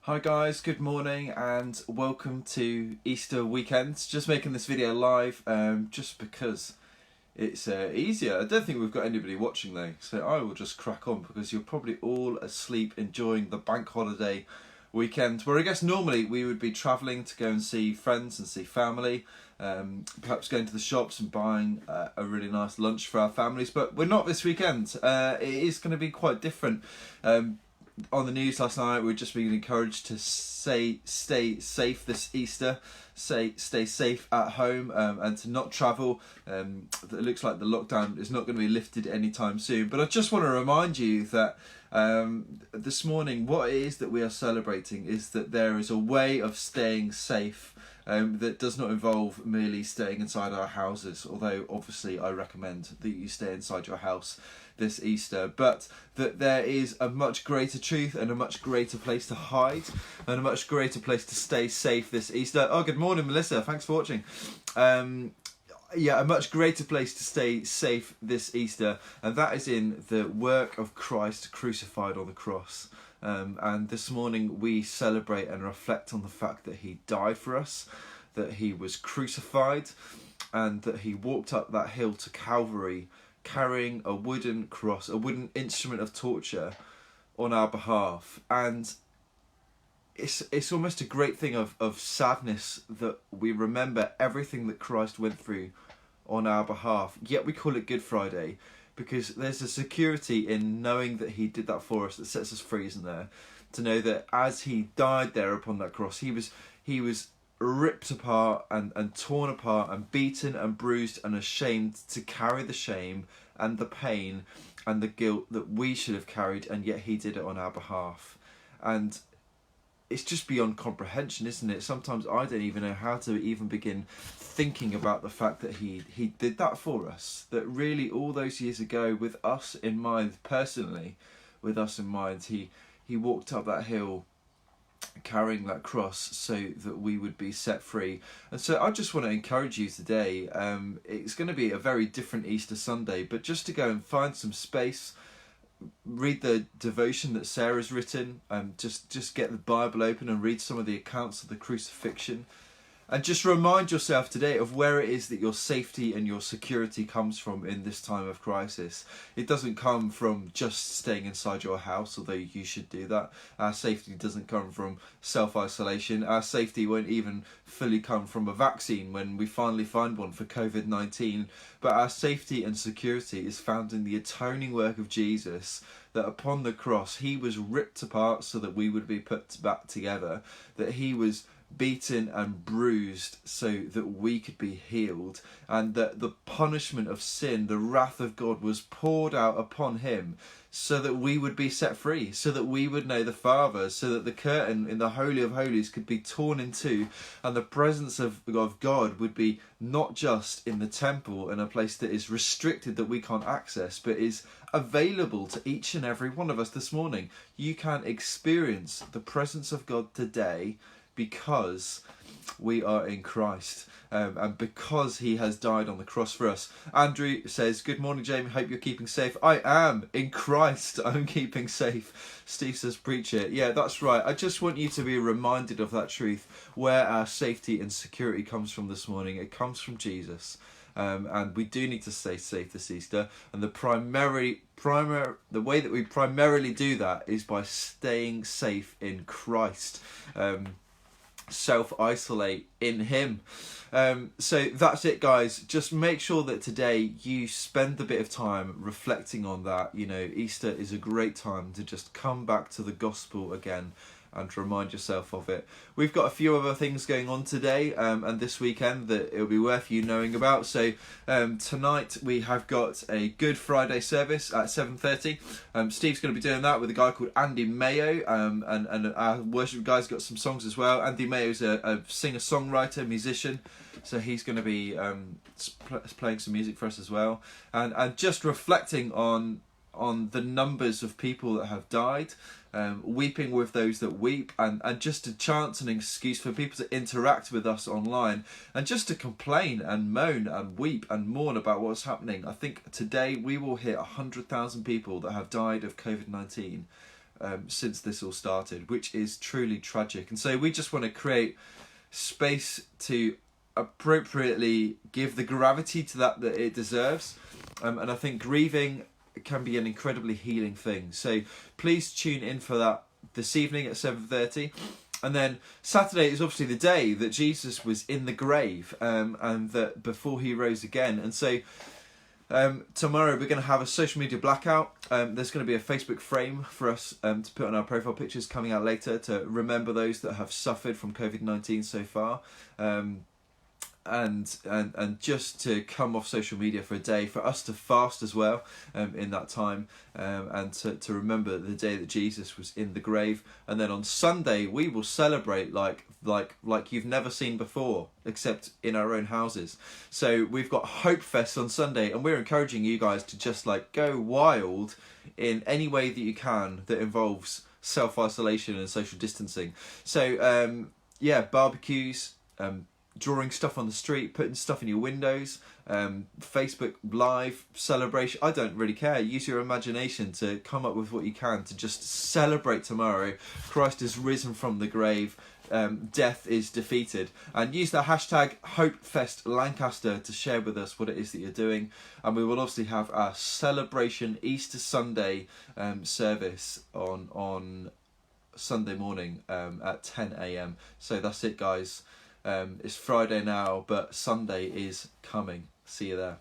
Hi guys, good morning and welcome to Easter weekend. Just making this video live just because it's easier. I don't think we've got anybody watching though, so I will just crack on because you're probably all asleep enjoying the bank holiday weekend, where I guess normally we would be travelling to go and see friends and see family, perhaps going to the shops and buying a really nice lunch for our families, but we're not this weekend. It is going to be quite different. On the news last night, we've just been encouraged to stay safe this Easter, stay safe at home, and to not travel. It looks like the lockdown is not going to be lifted anytime soon. But I just want to remind you that this morning, what it is that we are celebrating is that there is a way of staying safe that does not involve merely staying inside our houses, although obviously I recommend that you stay inside your house this Easter, but that there is a much greater truth and a much greater place to hide and a much greater place to stay safe this Easter. Oh, good morning, Melissa. Thanks for watching. Yeah, a much greater place to stay safe this Easter, and that is in the work of Christ crucified on the cross. And this morning we celebrate and reflect on the fact that he died for us, that he was crucified, and that he walked up that hill to Calvary carrying a wooden cross, a wooden instrument of torture on our behalf. And it's almost a great thing of sadness that we remember everything that Christ went through on our behalf, yet we call it Good Friday, because there's a security in knowing that he did that for us that sets us free, isn't there? To know that as he died there upon that cross, he was ripped apart and torn apart and beaten and bruised and ashamed to carry the shame and the pain and the guilt that we should have carried, and yet he did it on our behalf. And it's just beyond comprehension, isn't it? Sometimes I don't even know how to even begin thinking about the fact that he did that for us, that really all those years ago, with us in mind, personally with us in mind, he walked up that hill carrying that cross so that we would be set free. And so I just want to encourage you today, it's going to be a very different Easter Sunday, but just to go and find some space, read the devotion that Sarah's written, just get the Bible open and read some of the accounts of the crucifixion, and just remind yourself today of where it is that your safety and your security comes from in this time of crisis. It doesn't come from just staying inside your house, although you should do that. Our safety doesn't come from self-isolation. Our safety won't even fully come from a vaccine when we finally find one for COVID-19. But our safety and security is found in the atoning work of Jesus, that upon the cross he was ripped apart so that we would be put back together, that he was beaten and bruised so that we could be healed, and that the punishment of sin, the wrath of God, was poured out upon him so that we would be set free, so that we would know the Father, so that the curtain in the Holy of Holies could be torn in two, and the presence of God would be not just in the temple, in a place that is restricted that we can't access, but is available to each and every one of us this morning. You can experience the presence of God today because we are in Christ, and because he has died on the cross for us. Andrew says, good morning, Jamie, hope you're keeping safe. I am in Christ, I'm keeping safe. Steve says, preach it. Yeah, that's right. I just want you to be reminded of that truth, where our safety and security comes from this morning. It comes from Jesus. And we do need to stay safe this Easter, and the way that we primarily do that is by staying safe in Christ. Self-isolate in him. So that's it, guys. Just make sure that today you spend a bit of time reflecting on that. You know, Easter is a great time to just come back to the gospel again and remind yourself of it. We've got a few other things going on today and this weekend that it'll be worth you knowing about. So tonight we have got a Good Friday service at 7:30. Steve's going to be doing that with a guy called Andy Mayo, and our worship guy's got some songs as well. Andy Mayo's a singer-songwriter, musician, so he's going to be playing some music for us as well, and just reflecting on the numbers of people that have died, weeping with those that weep, and just a chance and excuse for people to interact with us online, and just to complain and moan and weep and mourn about what's happening. I think today we will hit 100,000 people that have died of COVID-19 since this all started, which is truly tragic. And so we just want to create space to appropriately give the gravity to that it deserves. And I think grieving can be an incredibly healing thing. So please tune in for that this evening at 7:30. And then Saturday is obviously the day that Jesus was in the grave, and that before he rose again. And so tomorrow we're going to have a social media blackout. There's going to be a Facebook frame for us to put on our profile pictures coming out later to remember those that have suffered from COVID-19 so far. And just to come off social media for a day, for us to fast as well in that time, and to remember the day that Jesus was in the grave. And then on Sunday we will celebrate like you've never seen before, except in our own houses. So we've got Hope Fest on Sunday, and we're encouraging you guys to just go wild in any way that you can that involves self-isolation and social distancing. So barbecues, drawing stuff on the street, putting stuff in your windows, Facebook Live celebration. I don't really care. Use your imagination to come up with what you can to just celebrate tomorrow. Christ is risen from the grave. Death is defeated. And use the hashtag HopeFestLancaster to share with us what it is that you're doing. And we will obviously have our celebration Easter Sunday service on Sunday morning at 10 a.m. So that's it, guys. It's Friday now, but Sunday is coming. See you there.